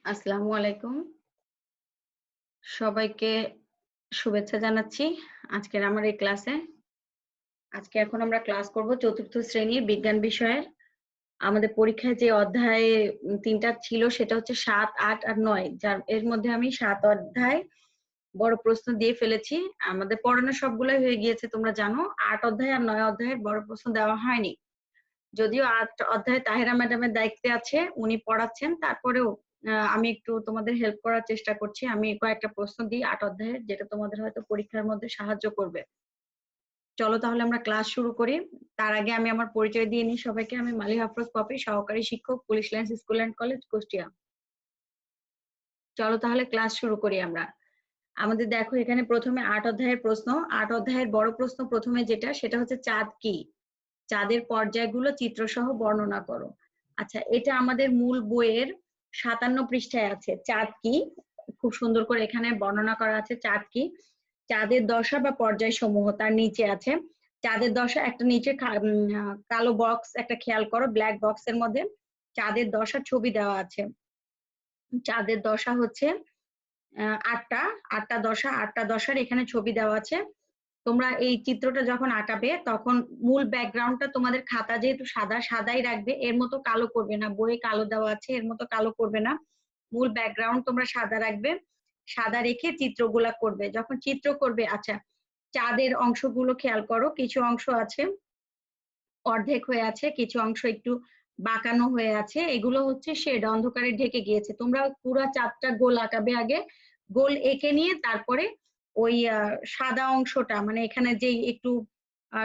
আসসালামু আলাইকুম। সবাইকে শুভেচ্ছা জানাচ্ছি আজকের আমার এই ক্লাসে। আজকে এখন আমরা ক্লাস করব ৪র্থ শ্রেণীর বিজ্ঞান বিষয়ের। আমাদের পরীক্ষায় যে অধ্যায় ৩ টা ছিল সেটা হচ্ছে ৭, ৮ আর ৯। যার এর মধ্যে আমি ৭ অধ্যায় বড় প্রশ্ন দিয়ে ফেলেছি। আমাদের পড়ানো সবগুলাই হয়ে গিয়েছে তোমরা জানো। ৮ অধ্যায় আর ৯ অধ্যায়ের বড় প্রশ্ন দেওয়া হয়নি। যদিও ৮ অধ্যায়ে তাহেরা ম্যাডামের দায়িত্বে আছে, উনি পড়াচ্ছেন। তারপরেও আমি একটু তোমাদের হেল্প করার চেষ্টা করছি। আমি কয়েকটা প্রশ্ন দিই ৮ অধ্যায়ের, যেটা তোমাদের হয়তো পরীক্ষার মধ্যে সাহায্য করবে। চলো তাহলে আমরা ক্লাস শুরু করি। তার আগে আমি আমার পরিচয় দিয়ে নিই সবাইকে। আমি মালিহা আফরোজ পপি, সহকারী শিক্ষক, police lines school and college, Kushtia. চলো তাহলে ক্লাস শুরু করি আমরা। আমাদের দেখো এখানে প্রথমে ৮ অধ্যায়ের প্রশ্ন। ৮ অধ্যায়ের বড় প্রশ্ন প্রথমে যেটা, সেটা হচ্ছে চাঁদ কি? চাঁদের পর্যায়গুলো চিত্রসহ বর্ণনা করো। আচ্ছা, এটা আমাদের মূল বইয়ের ৫৭ পৃষ্ঠায় আছে। চাঁদ কি? খুব সুন্দর করে এখানে বর্ণনা করা আছে চাঁদ কি। চাঁদের দশা বা পর্যায় সমূহ তার নিচে আছে। চাঁদের দশা একটা নিচে কালো বক্স একটা খেয়াল করো, ব্ল্যাক বক্সের মধ্যে চাঁদের দশার ছবি দেওয়া আছে। চাঁদের দশা হচ্ছে আটটা দশা, আটটা দশার এখানে ছবি দেওয়া আছে। তোমরা এই চিত্রটা যখন আঁকাবে তখন মূল ব্যাকগ্রাউন্ডটা তোমাদের খাতা যেহেতু সাদা, সাদাই রাখবে, এর মতো কালো করবে না। বইয়ে কালো দেওয়া আছে, এর মতো কালো করবে না। মূল ব্যাকগ্রাউন্ড তোমরা সাদা রাখবে। সাদা রেখে চিত্রগুলা করবে। যখন চিত্র করবে, আচ্ছা, চাঁদের অংশগুলো খেয়াল করো। কিছু অংশ আছে অর্ধেক হয়ে আছে, কিছু অংশ একটু বাঁকানো হয়ে আছে। এগুলো হচ্ছে শেড, অন্ধকারে ঢেকে গিয়েছে। তোমরা পুরা চাঁদটা গোল আঁকাবে আগে। গোল এঁকে নিয়ে তারপরে ওই সাদা অংশটা, মানে এখানে যে একটু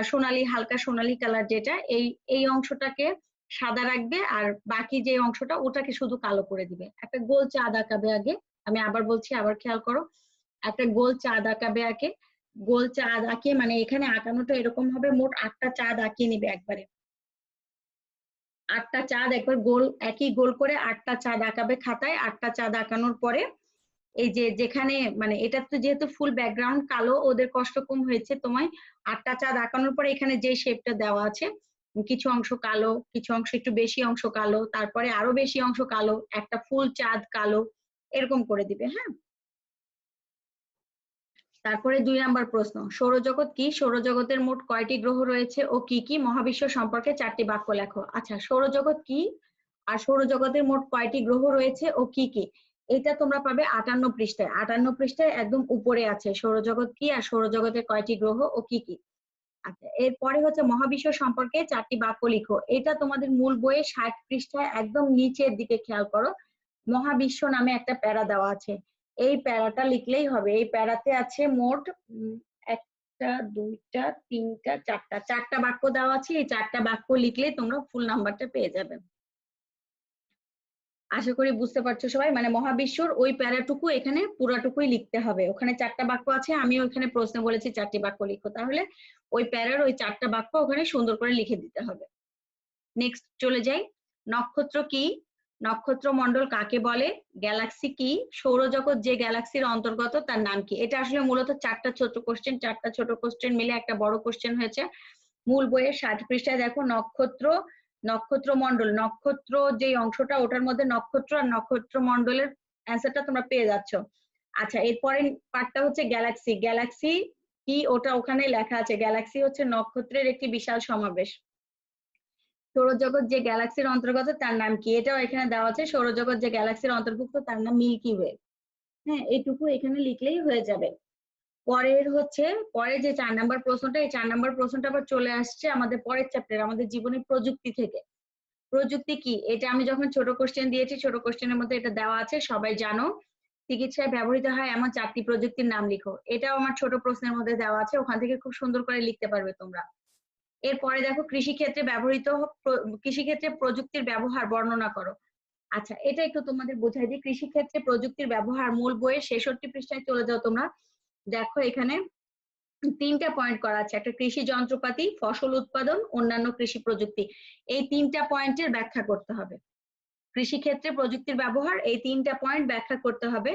সোনালী, হালকা সোনালী কালার যেটা, এই অংশটাকে সাদা রাখবে, আর বাকি যে অংশটা ওটাকে শুধু কালো করে দিবে। একটা গোল চাঁদ আঁকাবে আগে। আমি আবার বলছি, আবার খেয়াল করো। একটা গোল চাঁদ আঁকাবে আগে। গোল চাঁদ আঁকিয়ে, মানে এখানে আঁকানোটা এরকম হবে, মোট ৮টা চাঁদ আঁকিয়ে নিবে একবারে। ৮টা চাঁদ একবার গোল, একই গোল করে ৮টা চাঁদ আঁকাবে খাতায়। ৮টা চাঁদ আঁকানোর পরে এই যে যেখানে, মানে এটা তো যেহেতু ফুল ব্যাকগ্রাউন্ড কালো, ওদের কষ্ট কম হয়েছে। তোমায় ৮টা চাঁদ আঁকানোর পরে এখানে যে শেপটা দেওয়া আছে, কিছু অংশ কালো, কিছু অংশ একটু বেশি অংশ কালো, তারপরে আরো বেশি অংশ কালো, একটা ফুল চাঁদ কালো, এরকম করে দিবে। হ্যাঁ, তারপরে ২ নাম্বার প্রশ্ন, সৌরজগৎ কি? সৌরজগতের মোট কয়টি গ্রহ রয়েছে ও কি কি? মহাবিশ্ব সম্পর্কে ৪টি বাক্য লেখো। আচ্ছা, সৌরজগৎ কি আর সৌরজগতের মোট কয়টি গ্রহ রয়েছে ও কি কি, এটা তোমরা পাবে ৫৮ পৃষ্ঠায়। ৫৮ পৃষ্ঠায় একদম উপরে আছে সৌরজগৎ কি আর সৌরজগতের কয়টি গ্রহ ও কি কি। আচ্ছা, এরপরে হচ্ছে মহাবিশ্ব সম্পর্কে ৪টি বাক্য লিখো। এটা তোমাদের মূল বইয়ে ৬০ পৃষ্ঠায় একদম নিচের দিকে খেয়াল করো, মহাবিশ্ব নামে একটা প্যারা দেওয়া আছে। এই প্যারাটা লিখলেই হবে। এই প্যারাতে আছে মোট একটা, দুইটা, তিনটা, চারটা বাক্য দেওয়া আছে। এই ৪টা বাক্য লিখলেই তোমরা ফুল নাম্বারটা পেয়ে যাবে। আশা করি বুঝতে পারছো সবাই। মানে মহাবিশ্বর ওই প্যারাটুকু এখানে পুরাটুকুই লিখতে হবে। ওখানে ৪টা বাক্য আছে, আমিও ওখানে প্রশ্নে বলেছি ৪টি বাক্য লিখো। তাহলে ওই প্যারার ওই ৪টা বাক্য ওখানে সুন্দর করে লিখে দিতে হবে। নেক্সট চলে যাই। নক্ষত্র কি? নক্ষত্র মন্ডল কাকে বলে? গ্যালাক্সি কি? সৌরজগৎ যে গ্যালাক্সির অন্তর্গত তার নাম কি? এটা আসলে মূলত ৪টা ছোট কোশ্চেন, ৪টা ছোট কোশ্চেন মিলে একটা বড় কোশ্চেন হয়েছে। মূল বইয়ের ৬০ পৃষ্ঠায় দেখো, নক্ষত্র, নক্ষত্র মন্ডল, নক্ষত্র যে অংশটা ওটার মধ্যে নক্ষত্র আর নক্ষত্র মন্ডলের অ্যান্সারটা তোমরা পেয়ে যাচ্ছ। আচ্ছা, এরপরে পার্টটা হচ্ছে গ্যালাক্সি। গ্যালাক্সি কি ওটা ওখানে লেখা আছে। গ্যালাক্সি হচ্ছে নক্ষত্রের একটি বিশাল সমাবেশ। সৌরজগৎ যে গ্যালাক্সির অন্তর্গত তার নাম কি? এটাও এখানে দেওয়া আছে। সৌরজগৎ যে গ্যালাক্সির অন্তর্ভুক্ত তার নাম মিল্কি ওয়ে। হ্যাঁ, এইটুকু এখানে লিখলেই হয়ে যাবে। পরের হচ্ছে, পরে যে ৪ নাম্বার প্রশ্নটা, এই ৪ নাম্বার প্রশ্নটা আবার চলে আসছে আমাদের পরের চ্যাপ্টার, আমাদের জীবনের প্রযুক্তি থেকে। প্রযুক্তি কি? এটা আমি যখন ছোট কোশ্চেন দিয়েছি, ছোট কোশ্চেনের মধ্যে এটা দেওয়া আছে, সবাই জানো। চিকিৎসায় ব্যবহৃত হয় এমন ৪টি প্রযুক্তির নাম লিখো। এটাও আমার ছোট প্রশ্নের মধ্যে দেওয়া আছে, ওখান থেকে খুব সুন্দর করে লিখতে পারবে তোমরা। এরপরে দেখো, কৃষিক্ষেত্রে ব্যবহৃত, কৃষিক্ষেত্রে প্রযুক্তির ব্যবহার বর্ণনা করো। আচ্ছা, এটা একটু তোমাদের বোঝাই দিই। কৃষিক্ষেত্রে প্রযুক্তির ব্যবহার মূল বইয়ের ৬৬ পৃষ্ঠায় চলে যাও তোমরা। দেখো এখানে ৩টা পয়েন্ট করা আছে। একটা কৃষি যন্ত্রপাতি, ফসল উৎপাদন, অন্যান্য কৃষি প্রযুক্তি। এই ৩টা পয়েন্টের ব্যাখ্যা করতে হবে। কৃষিক্ষেত্রে প্রযুক্তির ব্যবহার, এই 3টা পয়েন্ট ব্যাখ্যা করতে হবে।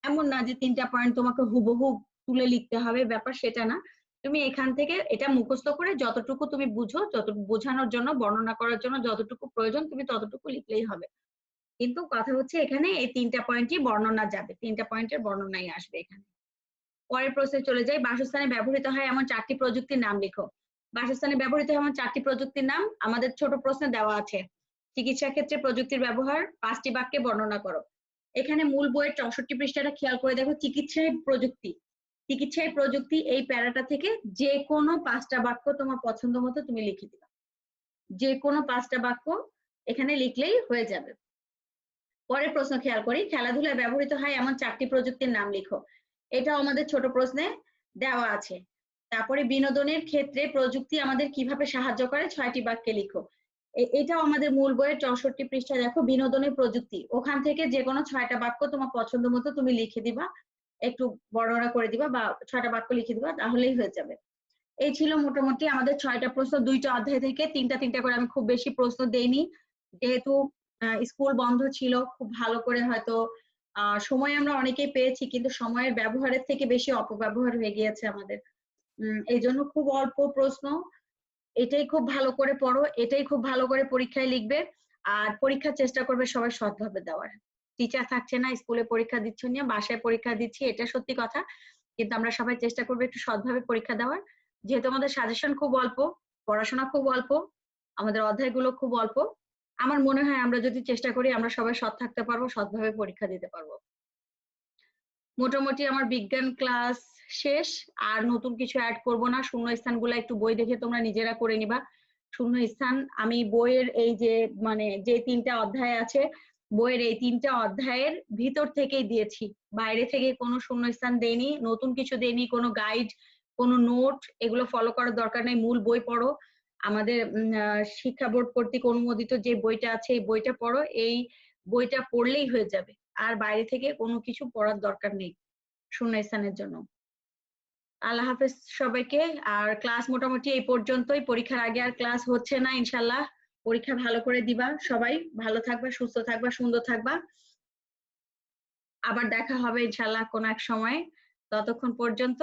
এমন না যে 3টা পয়েন্ট তোমাকে হুবহু তুলে লিখতে হবে, ব্যাপার সেটা না। তুমি এখান থেকে এটা মুখস্থ করে যতটুকু তুমি বুঝো, যতটুকু বোঝানোর জন্য, বর্ণনা করার জন্য যতটুকু প্রয়োজন তুমি ততটুকু লিখলেই হবে। কিন্তু কথা হচ্ছে এখানে এই 3টা পয়েন্টই বর্ণনা যাবে, 3টা পয়েন্টের বর্ণনাই আসবে এখানে। পরের প্রশ্নে চলে যাই। বাসস্থানে ব্যবহৃত হয় এমন 4টি প্রযুক্তির নাম লিখো। বাসস্থানে ব্যবহৃত হয় এমন 4টি প্রযুক্তির নাম আমাদের ছোট প্রশ্নে দেওয়া আছে। চিকিৎসা ক্ষেত্রে প্রযুক্তির ব্যবহার 5টি বাক্যে বর্ণনা করো। এখানে মূল বইয়ের 64 পৃষ্ঠাটা খেয়াল করে দেখো, চিকিৎসায় প্রযুক্তি, চিকিৎসায় প্রযুক্তি এই প্যারাটা থেকে যে কোনো 5টা বাক্য তোমার পছন্দ মতো তুমি লিখে দিবা, যে কোনো 5টা বাক্য এখানে লিখলেই হয়ে যাবে। পরের প্রশ্ন খেয়াল করি, খেলাধুলায় ব্যবহৃত হয় এমন 4টি প্রযুক্তির নাম লিখো। এটাও আমাদের ছোট প্রশ্নে দেওয়া আছে। তারপরে বিনোদনের ক্ষেত্রে প্রযুক্তি আমাদের কিভাবে সাহায্য করে 6টি বাক্যে লিখো। এটাও আমাদের মূল বইয়ের 64 পৃষ্ঠা দেখো, বিনোদনের প্রযুক্তি, ওখান থেকে যে কোনো 6টা বাক্য তোমার পছন্দ মতো তুমি লিখে দিবা, একটু বর্ণনা করে দিবা বা 6টা বাক্য লিখে দিবা, তাহলেই হয়ে যাবে। এই ছিল মোটামুটি আমাদের 6টা প্রশ্ন, 2টা অধ্যায় থেকে 3টা করে। আমি খুব বেশি প্রশ্ন দেইনি যেহেতু স্কুল বন্ধ ছিল, খুব ভালো করে হয়তো সময় আমরা অনেকেই পেয়েছি, কিন্তু সময়ের ব্যবহারের থেকে বেশি অপব্যবহার হয়ে গিয়েছে আমাদের। এই জন্য খুব অল্প প্রশ্ন, এটাই খুব ভালো করে পড়ো, এটাই খুব ভালো করে পরীক্ষায় লিখবে, আর পরীক্ষার চেষ্টা করবে সবাই সৎভাবে দেওয়ার। টিচার থাকছে না, স্কুলে পরীক্ষা দিচ্ছ না, বাসায় পরীক্ষা দিচ্ছি, এটা সত্যি কথা, কিন্তু আমরা সবাই চেষ্টা করবো একটু সৎভাবে পরীক্ষা দেওয়ার। যেহেতু আমাদের সাজেশন খুব অল্প, পড়াশোনা খুব অল্প, আমাদের অধ্যায়গুলো খুব অল্প, আমার মনে হয় আমরা যদি চেষ্টা করি আমরা সবাই সৎ থাকতে পারবো, সৎভাবে পরীক্ষা দিতে পারবো। মোটামুটি আমার বিজ্ঞান ক্লাস শেষ, আর নতুন কিছু অ্যাড করব না। শূন্য স্থানগুলো একটু বই দেখে তোমরা নিজেরা করে নিবা। শূন্য স্থান আমি বইয়ের এই যে মানে যে 3টা অধ্যায় আছে, বইয়ের এই 3টা অধ্যায়ের ভিতর থেকেই দিয়েছি, বাইরে থেকে কোনো শূন্য স্থান দেইনি, নতুন কিছু দেইনি, কোনো গাইড, কোনো নোট এগুলো ফলো করার দরকার নেই। মূল বই পড়ো, আমাদের শিক্ষা বোর্ড কর্তৃক অনুমোদিত যে বইটা আছে এই বইটা পড়ো, এই বইটা পড়লেই হয়ে যাবে, আর বাইরে থেকে কোনো কিছু পড়ার দরকার নেই শূন্য স্থানের জন্য। আল্লাহ হাফেজ সবাইকে। আর ক্লাস মোটামুটি এই পর্যন্তই, পরীক্ষার আগে আর ক্লাস হচ্ছে না ইনশাল্লাহ। পরীক্ষা ভালো করে দিবা, সবাই ভালো থাকবা, সুস্থ থাকবা, সুন্দর থাকবা। আবার দেখা হবে ইনশাল্লাহ কোনো এক সময়। ততক্ষণ পর্যন্ত